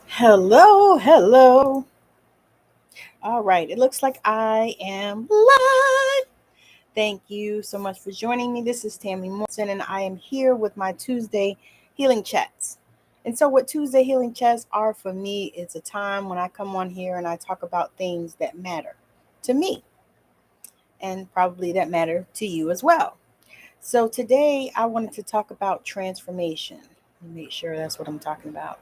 Hello, hello. All right, it looks like I am live. Thank you so much for joining me. This is Tammy Morrison, and I am here with my Tuesday healing chats. And so, what Tuesday healing chats are for me is a time when I come on here and I talk about things that matter to me and probably that matter to you as well. So, today I wanted to talk about transformation. Let me make sure that's what I'm talking about.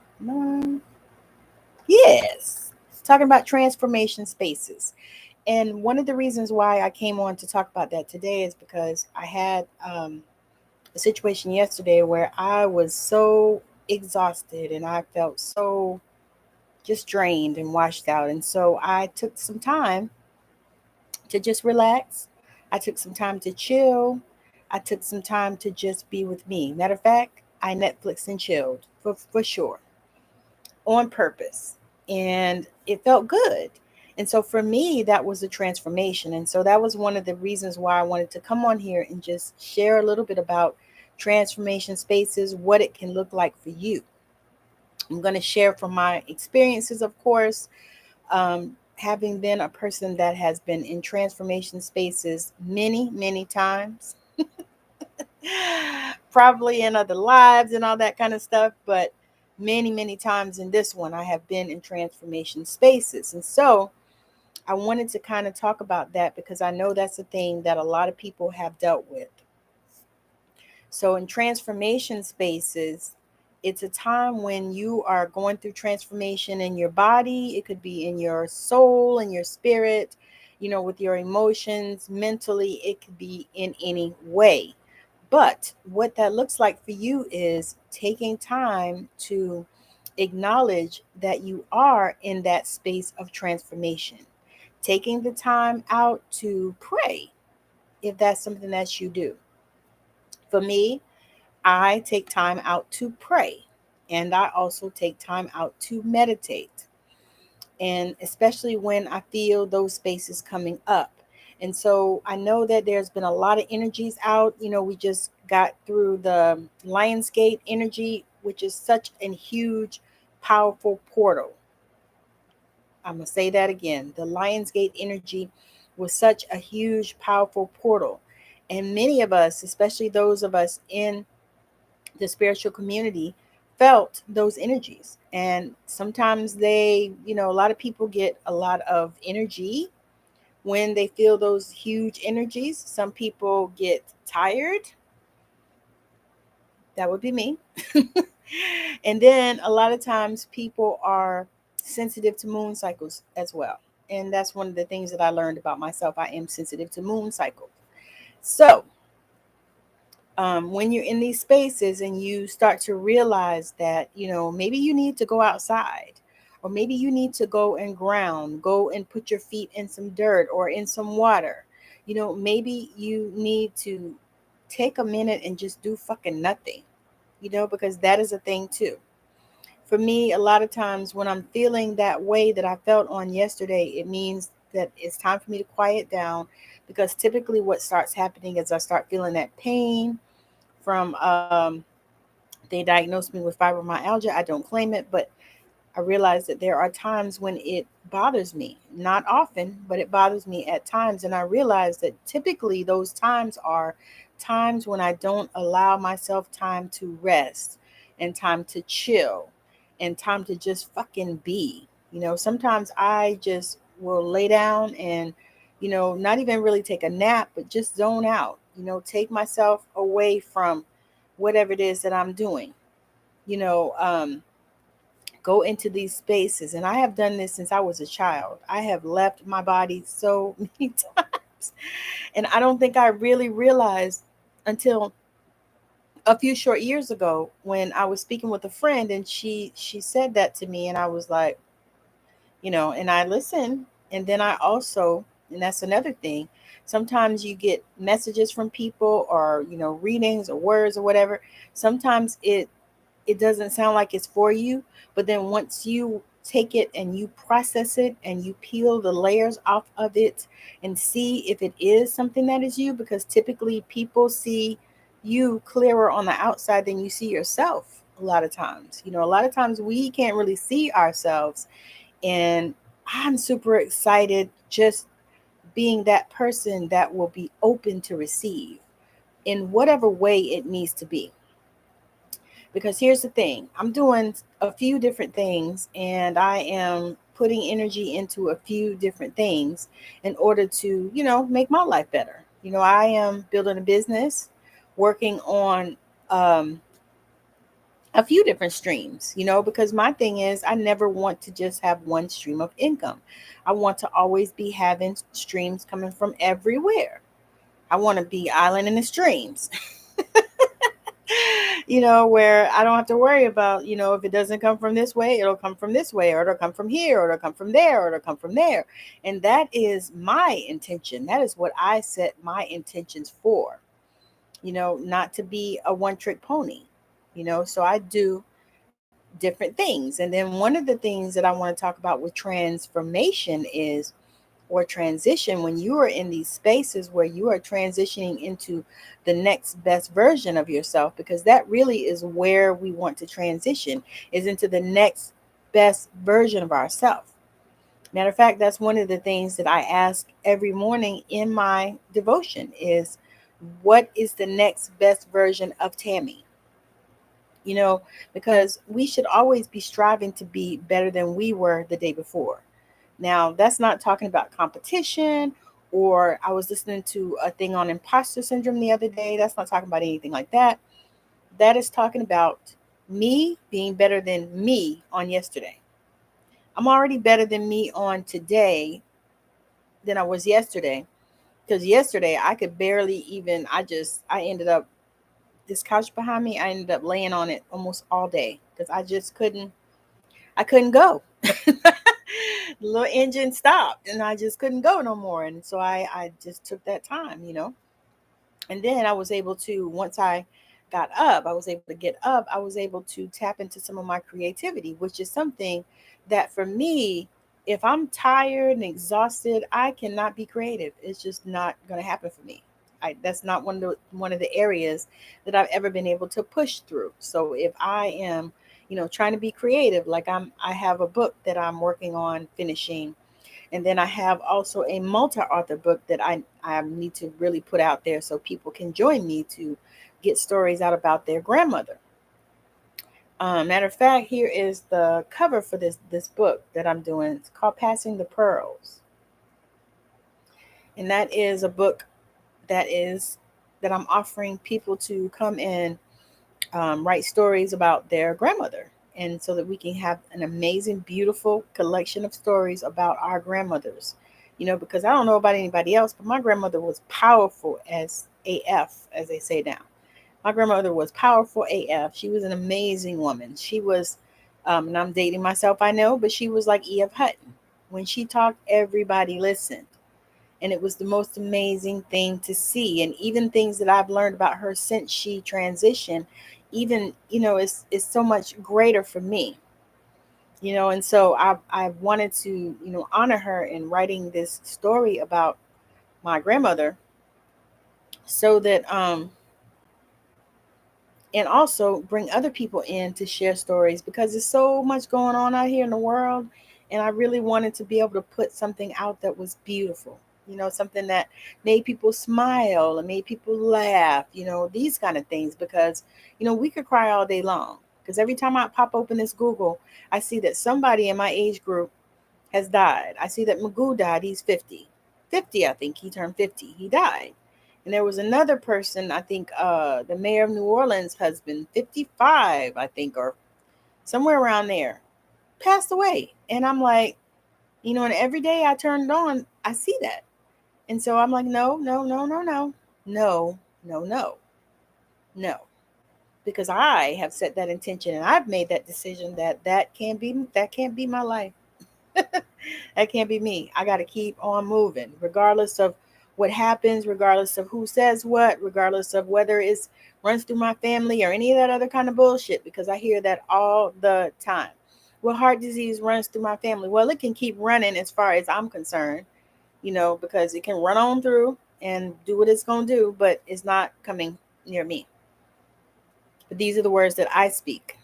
Yes, talking about transformation spaces. And one of the reasons why I came on to talk about that today is because I had a situation yesterday where I was so exhausted and I felt so just drained and washed out. And so I took some time to just relax. I took some time to chill. I took some time to just be with me. Matter of fact, I Netflix and chilled for sure on purpose. And it felt good. And so for me, that was a transformation. And so that was one of the reasons why I wanted to come on here and just share a little bit about transformation spaces, what it can look like for you. I'm going to share from my experiences, of course, having been a person that has been in transformation spaces many, many times, probably in other lives and all that kind of stuff. But many, many times in this one, I have been in transformation spaces. And so I wanted to kind of talk about that because I know that's a thing that a lot of people have dealt with. So in transformation spaces, it's a time when you are going through transformation in your body. It could be in your soul, in your spirit, with your emotions, mentally, it could be in any way. But what that looks like for you is taking time to acknowledge that you are in that space of transformation, taking the time out to pray if that's something that you do. For me, I take time out to pray, and I also take time out to meditate, and especially when I feel those spaces coming up. And so I know that there's been a lot of energies out. We just got through the Lionsgate energy, which is such a huge, powerful portal. I'm going to say that again. The Lionsgate energy was such a huge, powerful portal. And many of us, especially those of us in the spiritual community, felt those energies. And sometimes a lot of people get a lot of energy when they feel those huge energies. Some people get tired. That would be me. And then a lot of times people are sensitive to moon cycles as well. And that's one of the things that I learned about myself. I am sensitive to moon cycles. So when you're in these spaces and you start to realize that, maybe you need to go outside, or maybe you need to go and ground, go and put your feet in some dirt or in some water. Maybe you need to take a minute and just do fucking nothing, because that is a thing too. For me, a lot of times when I'm feeling that way that I felt on yesterday, it means that it's time for me to quiet down, because typically what starts happening is I start feeling that pain from they diagnosed me with fibromyalgia. I don't claim it, but I realize that there are times when it bothers me. Not often, but it bothers me at times. And I realize that typically those times are times when I don't allow myself time to rest and time to chill and time to just fucking be. Sometimes I just will lay down and, not even really take a nap, but just zone out, take myself away from whatever it is that I'm doing, you know, um, go into these spaces. And I have done this since I was a child. I have left my body so many times. And I don't think I really realized until a few short years ago when I was speaking with a friend, and she said that to me, and I was like, and I listened. And then I also, and that's another thing, sometimes you get messages from people, or readings or words or whatever. Sometimes it doesn't sound like it's for you, but then once you take it and you process it and you peel the layers off of it and see if it is something that is you, because typically people see you clearer on the outside than you see yourself a lot of times. A lot of times we can't really see ourselves. And I'm super excited just being that person that will be open to receive in whatever way it needs to be. Because here's the thing, I'm doing a few different things and I am putting energy into a few different things in order to, make my life better. I am building a business, working on um, a few different streams, because my thing is I never want to just have one stream of income. I want to always be having streams coming from everywhere. I want to be island in the streams. Where I don't have to worry about, if it doesn't come from this way, it'll come from this way, or it'll come from here, or it'll come from there, or it'll come from there. And that is my intention. That is what I set my intentions for, not to be a one trick pony, so I do different things. And then one of the things that I want to talk about with transformation is, or transition, when you are in these spaces where you are transitioning into the next best version of yourself, because that really is where we want to transition, is into the next best version of ourselves. Matter of fact, that's one of the things that I ask every morning in my devotion is, what is the next best version of Tammy? Because we should always be striving to be better than we were the day before. Now, that's not talking about competition, or I was listening to a thing on imposter syndrome the other day. That's not talking about anything like that. That is talking about me being better than me on yesterday. I'm already better than me on today than I was yesterday. Because yesterday I could barely even, I ended up, this couch behind me, I ended up laying on it almost all day because I couldn't go. The little engine stopped and I just couldn't go no more. And so I just took that time. And then I was able to, once I got up, I was able to get up, I was able to tap into some of my creativity, which is something that for me, if I'm tired and exhausted, I cannot be creative. It's just not going to happen for me. That's not one of the areas that I've ever been able to push through. So if I am, trying to be creative, like I have a book that I'm working on finishing, and then I have also a multi-author book that I need to really put out there so people can join me to get stories out about their grandmother. Matter of fact, here is the cover for this book that I'm doing. It's called Passing the Pearls. And that is a book that I'm offering people to come and write stories about their grandmother. And so that we can have an amazing, beautiful collection of stories about our grandmothers. Because I don't know about anybody else, but my grandmother was powerful as AF, as they say now. My grandmother was powerful AF. She was an amazing woman. She was, and I'm dating myself, I know, but she was like 𝐒𝐓𝐄𝐇. When she talked, everybody listened. And it was the most amazing thing to see. And even things that I've learned about her since she transitioned, even, it's so much greater for me. And so I wanted to, honor her in writing this story about my grandmother, so that and also bring other people in to share stories, because there's so much going on out here in the world. And I really wanted to be able to put something out that was beautiful, something that made people smile and made people laugh, these kind of things. Because, we could cry all day long. Because every time I pop open this Google, I see that somebody in my age group has died. I see that Magoo died. He's 50. 50, I think. He turned 50. He died. And there was another person, I think, the mayor of New Orleans' husband, 55, I think, or somewhere around there, passed away. And I'm like, and every day I turn it on, I see that. And so I'm like, no, no, no, no, no, no, no, no, no. Because I have set that intention and I've made that decision that can't be my life. That can't be me. I got to keep on moving, regardless of what happens, regardless of who says what, regardless of whether it runs through my family or any of that other kind of bullshit, because I hear that all the time. Well, heart disease runs through my family. Well, it can keep running as far as I'm concerned, because it can run on through and do what it's going to do, but it's not coming near me. But these are the words that I speak.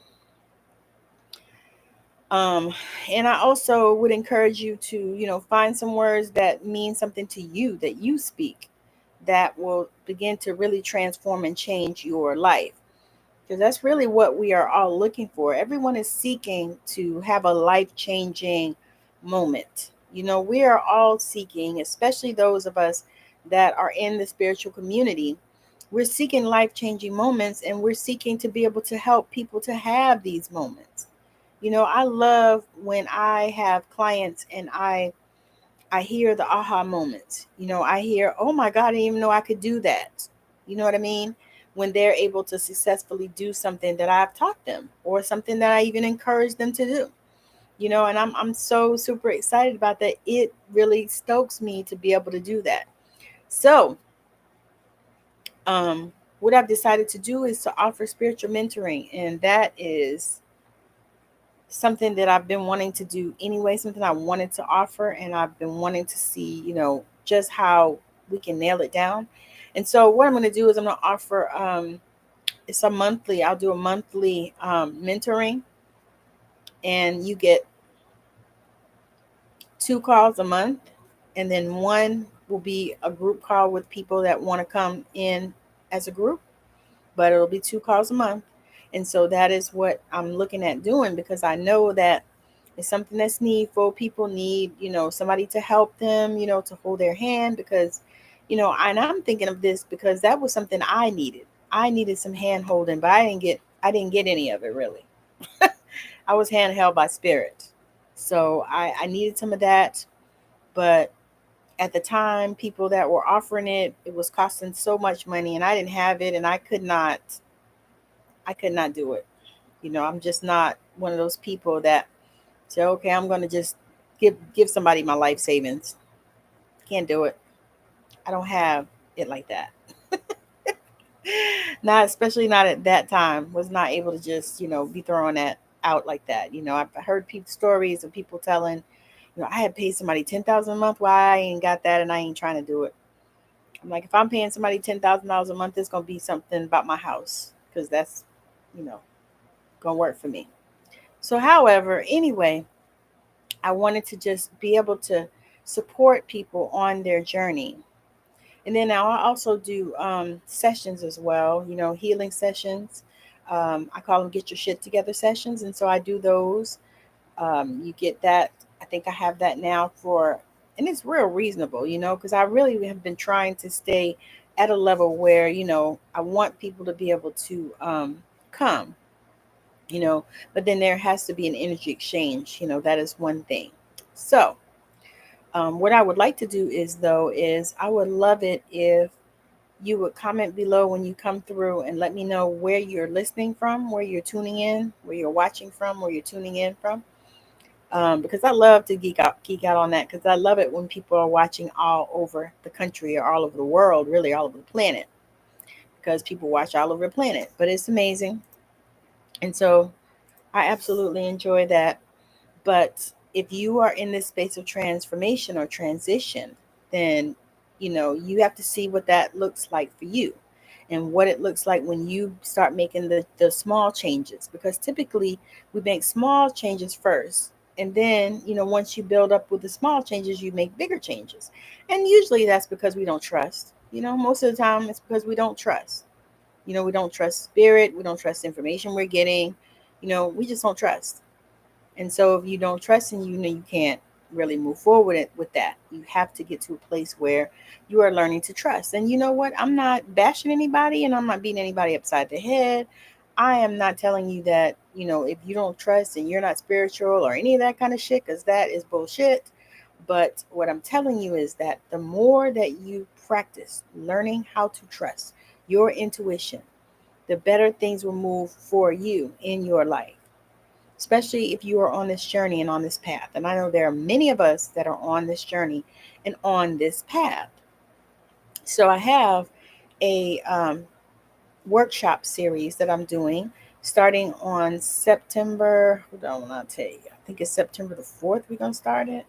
Um, and I also would encourage you to, find some words that mean something to you that you speak that will begin to really transform and change your life. Because that's really what we are all looking for. Everyone is seeking to have a life changing moment. We are all seeking, especially those of us that are in the spiritual community. We're seeking life changing moments, and we're seeking to be able to help people to have these moments. I love when I have clients and I hear the aha moments. I hear, oh my God, I didn't even know I could do that. You know what I mean? When they're able to successfully do something that I've taught them or something that I even encourage them to do. And I'm so super excited about that. It really stokes me to be able to do that. So, what I've decided to do is to offer spiritual mentoring, and that is something that I've been wanting to do anyway, something I wanted to offer, and I've been wanting to see, just how we can nail it down. And so what I'm going to do is I'm going to offer I'll do a monthly mentoring, and you get 2 calls a month, and then one will be a group call with people that want to come in as a group, but it'll be 2 calls a month. And so that is what I'm looking at doing, because I know that it's something that's needful. People need, somebody to help them, to hold their hand, because, and I'm thinking of this because that was something I needed. I needed some hand holding, but I didn't get any of it really. I was handheld by spirit. So I needed some of that. But at the time, people that were offering it was costing so much money, and I didn't have it, and I could not do it. I'm just not one of those people that say, okay, I'm going to just give somebody my life savings. Can't do it. I don't have it like that. Not especially not at that time. Was not able to just be throwing that out like that. I've heard people stories of people telling, I had paid somebody 10,000 a month. Why I ain't got that, and I ain't trying to do it. I'm like, if I'm paying somebody $10,000 a month, it's gonna be something about my house, because that's you know gonna work for me. So, however, anyway, I wanted to just be able to support people on their journey. And then now I also do sessions as well, healing sessions. I call them get your shit together sessions. And so I do those. You get that. I think I have that now and it's real reasonable, because I really have been trying to stay at a level where, I want people to be able to come, you know, but then there has to be an energy exchange, that is one thing. So, what I would like to do is I would love it if you would comment below when you come through and let me know where you're listening from, where you're tuning in, where you're watching from, where you're tuning in from. Because I love to geek out on that, because I love it when people are watching all over the country or all over the world, really all over the planet, because people watch all over the planet. But it's amazing. And so I absolutely enjoy that. But if you are in this space of transformation or transition, then you have to see what that looks like for you, and what it looks like when you start making the small changes, because typically we make small changes first, and then once you build up with the small changes, you make bigger changes. And usually that's because we don't trust. Most of the time it's because we don't trust. We don't trust spirit, we don't trust the information we're getting. We just don't trust. And so if you don't trust, and you can't really move forward with that. You have to get to a place where you are learning to trust. And you know what? I'm not bashing anybody, and I'm not beating anybody upside the head. I am not telling you that, if you don't trust and you're not spiritual or any of that kind of shit, because that is bullshit. But what I'm telling you is that the more that you practice learning how to trust your intuition, the better things will move for you in your life, especially if you are on this journey and on this path. And I know there are many of us that are on this journey and on this path. So I have a workshop series that I'm doing starting on September. Hold on, I'll tell you. I think it's September the 4th. We're going to start it.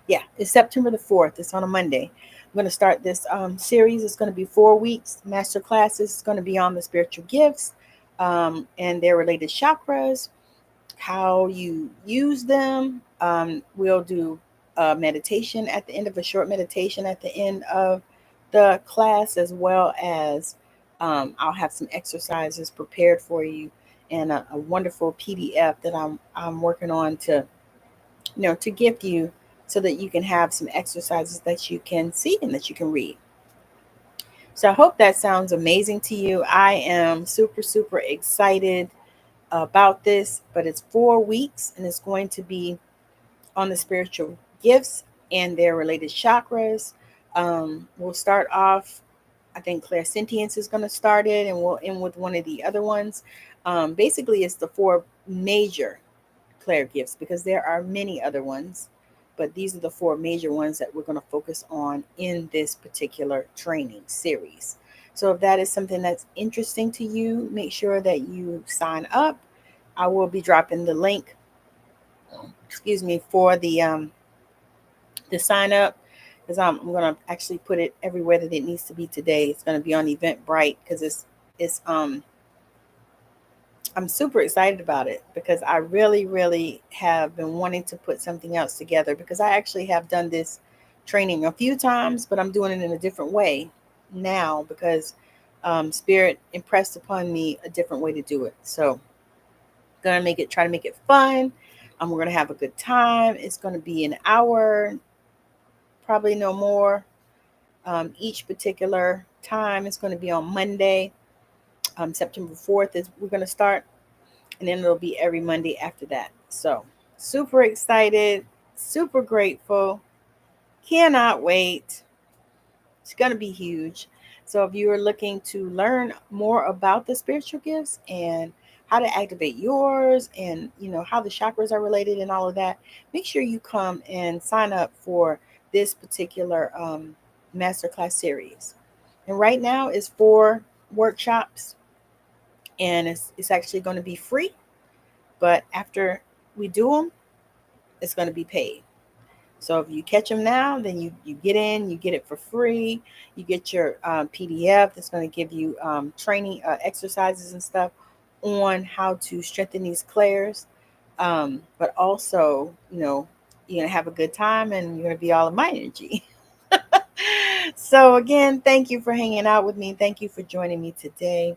Yeah, it's September the 4th. It's on a Monday. I'm going to start this series. It's going to be 4 weeks. Master classes. It's going to be on the spiritual gifts and their related chakras, how you use them. We'll do a meditation at the end of a short meditation at the end of the class, as well as I'll have some exercises prepared for you and a wonderful PDF that I'm working on to to gift you so that you can have some exercises that you can see and that you can read. So I hope that sounds amazing to you. I am super, super excited about this, but it's 4 weeks and it's going to be on the spiritual gifts and their related chakras. We'll start off, I think clairsentience is going to start it, and we'll end with one of the other ones. Basically, it's the four major Claire gifts because there are many other ones, but these are the four major ones that we're going to focus on in this particular training series. So if that is something that's interesting to you, make sure that you sign up. I will be dropping the link, for the sign up, because I'm going to actually put it everywhere that it needs to be today. It's going to be on Eventbrite because it's I'm super excited about it because I really, really have been wanting to put something else together, because I actually have done this training a few times, but I'm doing it in a different way now because Spirit impressed upon me a different way to do it. So gonna try to make it fun. We're gonna have a good time. It's gonna be an hour, probably no more. Each particular time is going to be on Monday. September 4th is we're going to start, and then it'll be every Monday after that. So super excited, super grateful, cannot wait. It's going to be huge. So if you are looking to learn more about the spiritual gifts and how to activate yours, and how the chakras are related and all of that, make sure you come and sign up for this particular masterclass series. And right now is 4 workshops, and it's actually going to be free, but after we do them, it's going to be paid. So if you catch them now, then you get in, you get it for free. You get your PDF that's going to give you training exercises and stuff on how to strengthen these clairs. But also, you're going to have a good time and you're going to be all in my energy. So again, thank you for hanging out with me. Thank you for joining me today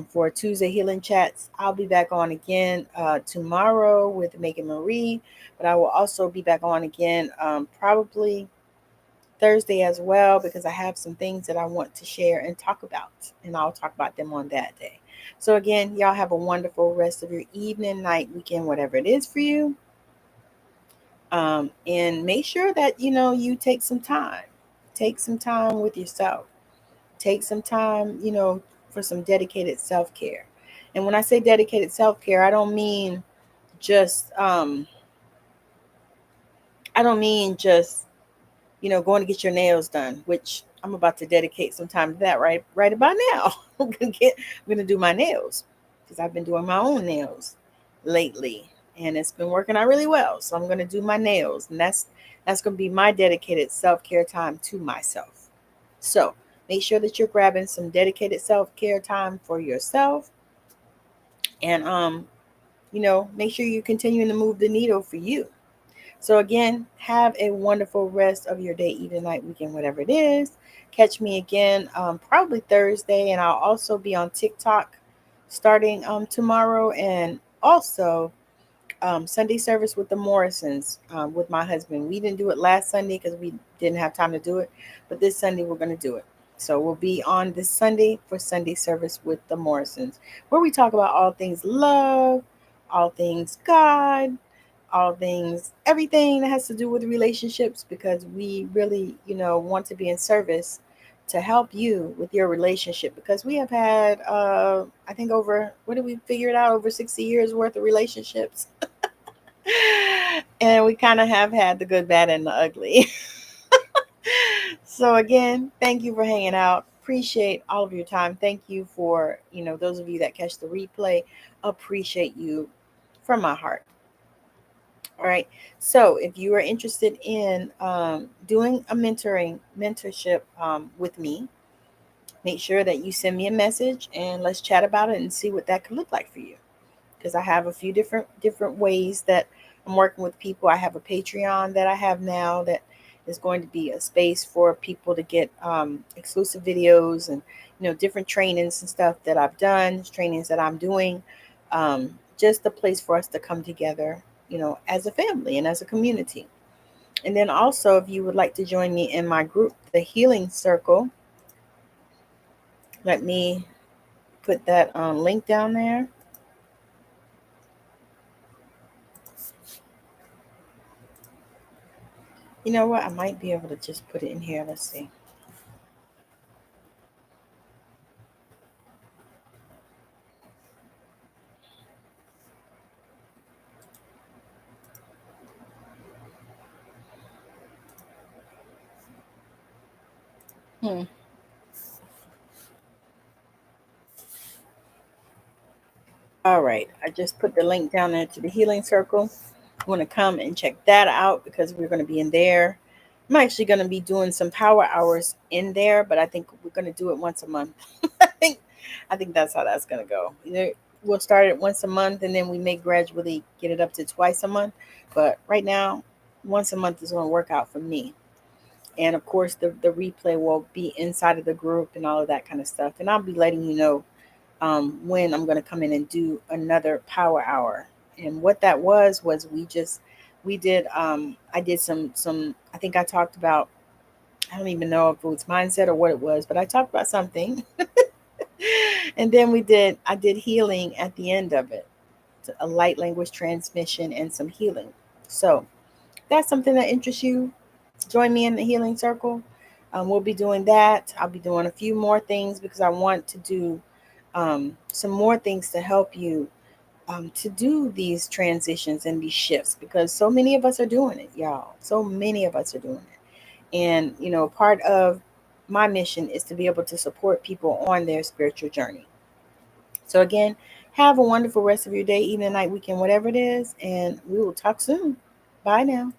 for Tuesday Healing Chats. I'll be back on again tomorrow with Megan Marie, but I will also be back on again probably Thursday as well, because I have some things that I want to share and talk about, and I'll talk about them on that day. So again, y'all have a wonderful rest of your evening, night, weekend, whatever it is for you. And make sure that you take some time. Take some time with yourself. Take some time, for some dedicated self-care. And when I say dedicated self-care, just I don't mean just going to get your nails done, which I'm about to dedicate some time to that right about now. I'm gonna do my nails because I've been doing my own nails lately, and it's been working out really well. So I'm gonna do my nails, and that's gonna be my dedicated self-care time to myself. So make sure that you're grabbing some dedicated self-care time for yourself, and make sure you're continuing to move the needle for you. So again, have a wonderful rest of your day, evening, night, weekend, whatever it is. Catch me again probably Thursday, and I'll also be on TikTok starting tomorrow, and also Sunday service with the Morrisons with my husband. We didn't do it last Sunday because we didn't have time to do it, but this Sunday we're going to do it. So we'll be on this Sunday for Sunday service with the Morrisons, where we talk about all things love, all things God, all things, everything that has to do with relationships, because we really, want to be in service to help you with your relationship, because we have had, I think what did we figure it out? Over 60 years worth of relationships. And we kind of have had the good, bad, and the ugly. So again, thank you for hanging out. Appreciate all of your time. Thank you for, those of you that catch the replay. Appreciate you from my heart. All right. So if you are interested in doing a mentorship with me, make sure that you send me a message and let's chat about it and see what that could look like for you. Because I have a few different ways that I'm working with people. I have a Patreon that I have now that is going to be a space for people to get exclusive videos and different trainings and stuff that I've done, trainings that I'm doing. Just a place for us to come together, as a family and as a community. And then also, if you would like to join me in my group, the Healing Circle, let me put that link down there. You know what? I might be able to just put it in here. Let's see. Hmm. All right. I just put the link down there to the Healing Circle. You want to come and check that out because we're going to be in there. I'm actually going to be doing some power hours in there, but I think we're going to do it once a month. I think I think that's how that's going to go. We'll start it once a month and then we may gradually get it up to twice a month. But right now, once a month is going to work out for me. And of course, the replay will be inside of the group and all of that kind of stuff. And I'll be letting you know when I'm going to come in and do another power hour. And what that was we did I did some I think I talked about, I don't even know if it was mindset or what it was, but I talked about something. And then I did healing at the end of it, a light language transmission and some healing. So that's something that interests you, join me in the Healing Circle. We'll be doing that. I'll be doing a few more things because I want to do some more things to help you to do these transitions and these shifts because so many of us are doing it, y'all. So many of us are doing it. And, part of my mission is to be able to support people on their spiritual journey. So, again, have a wonderful rest of your day, evening, night, weekend, whatever it is. And we will talk soon. Bye now.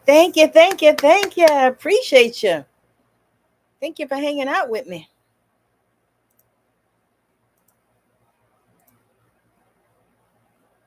Thank you. Thank you. Thank you. Appreciate you. Thank you for hanging out with me.